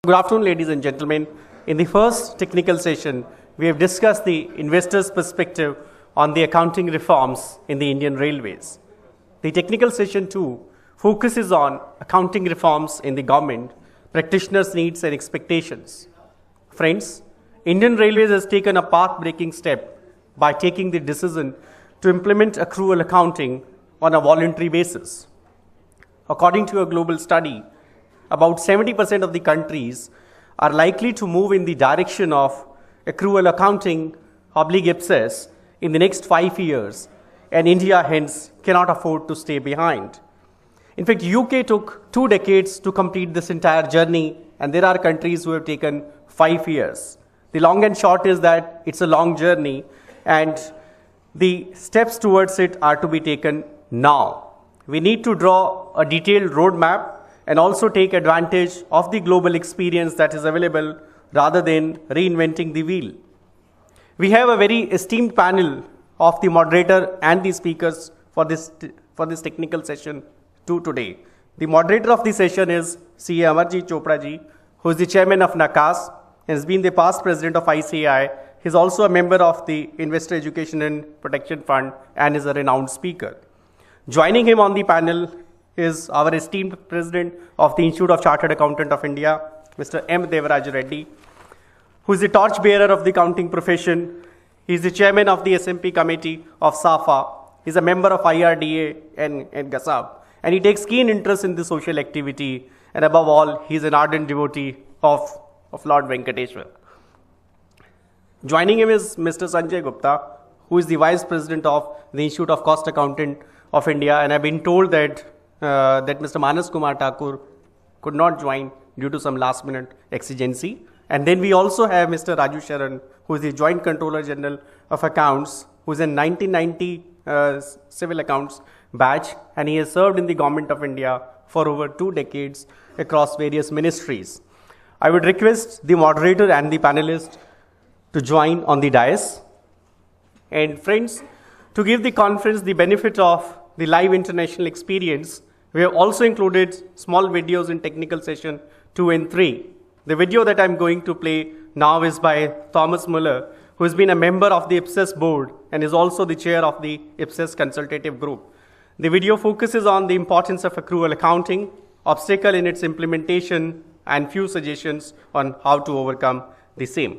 Good afternoon, ladies and gentlemen. In the first technical session, we have discussed the investor's perspective on the accounting reforms in the Indian Railways. The technical session 2 focuses on accounting reforms in the government, practitioners' needs and expectations. Friends, Indian Railways has taken a path-breaking step by taking the decision to implement accrual accounting on a voluntary basis. According to a global study, about 70% of the countries are likely to move in the direction of accrual accounting IPSAS in the next 5 years, and India hence cannot afford to stay behind. In fact, UK took 2 decades to complete this entire journey, and there are countries who have taken 5 years. The long and short is that it's a long journey, and the steps towards it are to be taken now. We need to draw a detailed roadmap and also take advantage of the global experience that is available rather than reinventing the wheel. We have a very esteemed panel of the moderator and the speakers for this technical session 2 today. The moderator of the session is CA Amarjit Chopra ji, who is the chairman of NACAS and has been the past president of ICAI. He is also a member of the Investor Education and Protection Fund and is a renowned speaker. Joining him on the panel is our esteemed President of the Institute of Chartered Accountant of India, Mr. M. Devaraj Reddy, who is the torchbearer of the accounting profession. He is the chairman of the SMP committee of SAFA. He is a member of IRDA and GASAB, and he takes keen interest in the social activity, and above all, he is an ardent devotee of Lord Venkateshwar. Joining him is Mr. Sanjay Gupta, who is the Vice President of the Institute of Cost Accountant of India, and I've been told that Mr. Manas Kumar Thakur could not join due to some last-minute exigency. And then we also have Mr. Raju Sharan, who is the Joint Controller General of Accounts, who is in 1990 Civil Accounts batch, and he has served in the Government of India for over 2 decades across various ministries. I would request the moderator and the panelists to join on the dais. And friends, to give the conference the benefit of the live international experience, we have also included small videos in technical session 2 and 3. The video that I'm going to play now is by Thomas Muller, who has been a member of the IPSAS board and is also the chair of the IPSAS consultative group. The video focuses on the importance of accrual accounting, obstacle in its implementation, and few suggestions on how to overcome the same.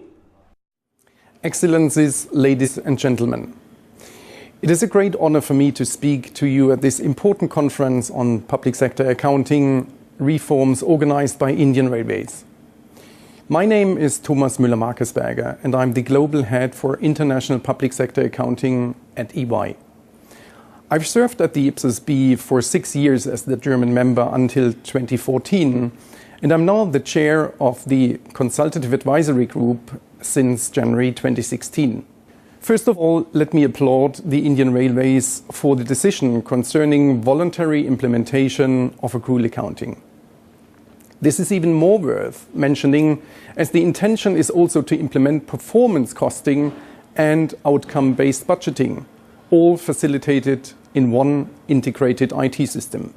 Excellencies, ladies and gentlemen. It is a great honor for me to speak to you at this important conference on public sector accounting reforms organized by Indian Railways. My name is Thomas Müller-Markesberger, and I'm the Global Head for International Public Sector Accounting at EY. I've served at the IPSAS for 6 years as the German member until 2014, and I'm now the chair of the Consultative Advisory Group since January 2016. First of all, let me applaud the Indian Railways for the decision concerning voluntary implementation of accrual accounting. This is even more worth mentioning, as the intention is also to implement performance costing and outcome-based budgeting, all facilitated in one integrated IT system.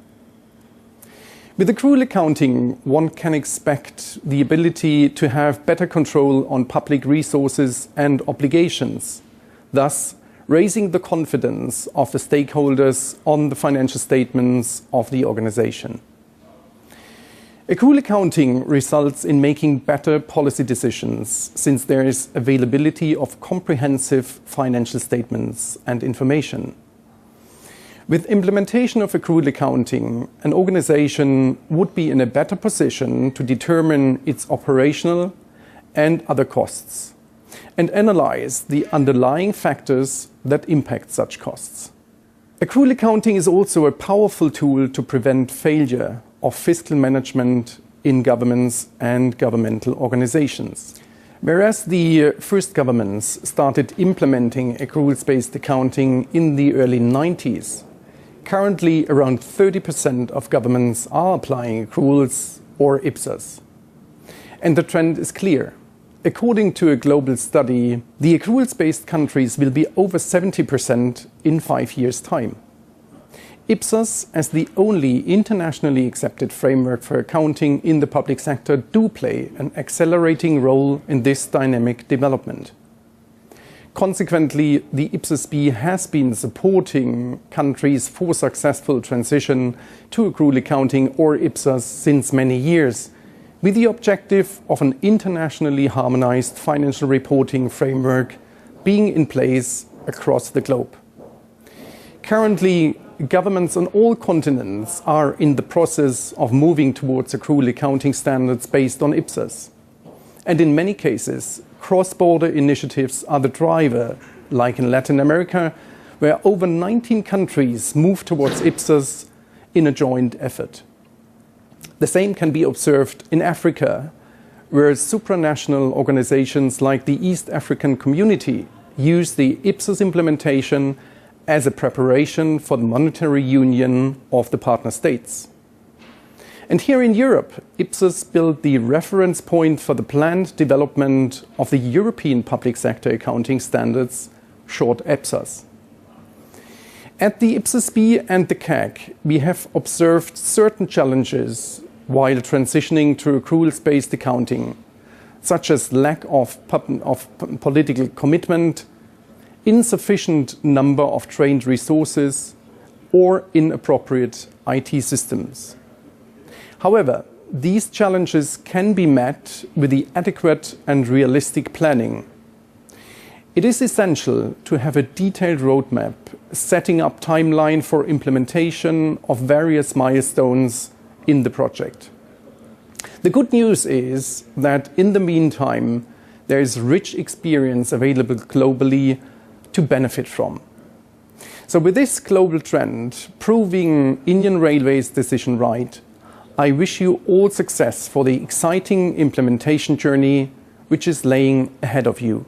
With accrual accounting, one can expect the ability to have better control on public resources and obligations, thus raising the confidence of the stakeholders on the financial statements of the organization. Accrual accounting results in making better policy decisions, since there is availability of comprehensive financial statements and information. With implementation of accrual accounting, an organization would be in a better position to determine its operational and other costs, and analyze the underlying factors that impact such costs. Accrual accounting is also a powerful tool to prevent failure of fiscal management in governments and governmental organizations. Whereas the first governments started implementing accruals-based accounting in the early 90s, currently around 30% of governments are applying accruals or IPSAS. And the trend is clear. According to a global study, the accruals-based countries will be over 70% in 5 years' time. IPSAS, as the only internationally accepted framework for accounting in the public sector, do play an accelerating role in this dynamic development. Consequently, the IPSAS-B has been supporting countries for successful transition to accrual accounting or IPSAS since many years, with the objective of an internationally harmonized financial reporting framework being in place across the globe. Currently, governments on all continents are in the process of moving towards accrual accounting standards based on IPSAS. And in many cases, cross-border initiatives are the driver, like in Latin America, where over 19 countries move towards IPSAS in a joint effort. The same can be observed in Africa, where supranational organizations like the East African Community use the IPSAS implementation as a preparation for the monetary union of the partner states. And here in Europe, IPSAS built the reference point for the planned development of the European Public Sector Accounting Standards, short EPSAS. At the IPSAS-B and the CAC, we have observed certain challenges while transitioning to accruals-based accounting, such as lack of political commitment, insufficient number of trained resources, or inappropriate IT systems. However, these challenges can be met with the adequate and realistic planning. It is essential to have a detailed roadmap setting up timeline for implementation of various milestones in the project. The good news is that in the meantime, there is rich experience available globally to benefit from. So with this global trend proving Indian Railways' decision right, I wish you all success for the exciting implementation journey which is laying ahead of you.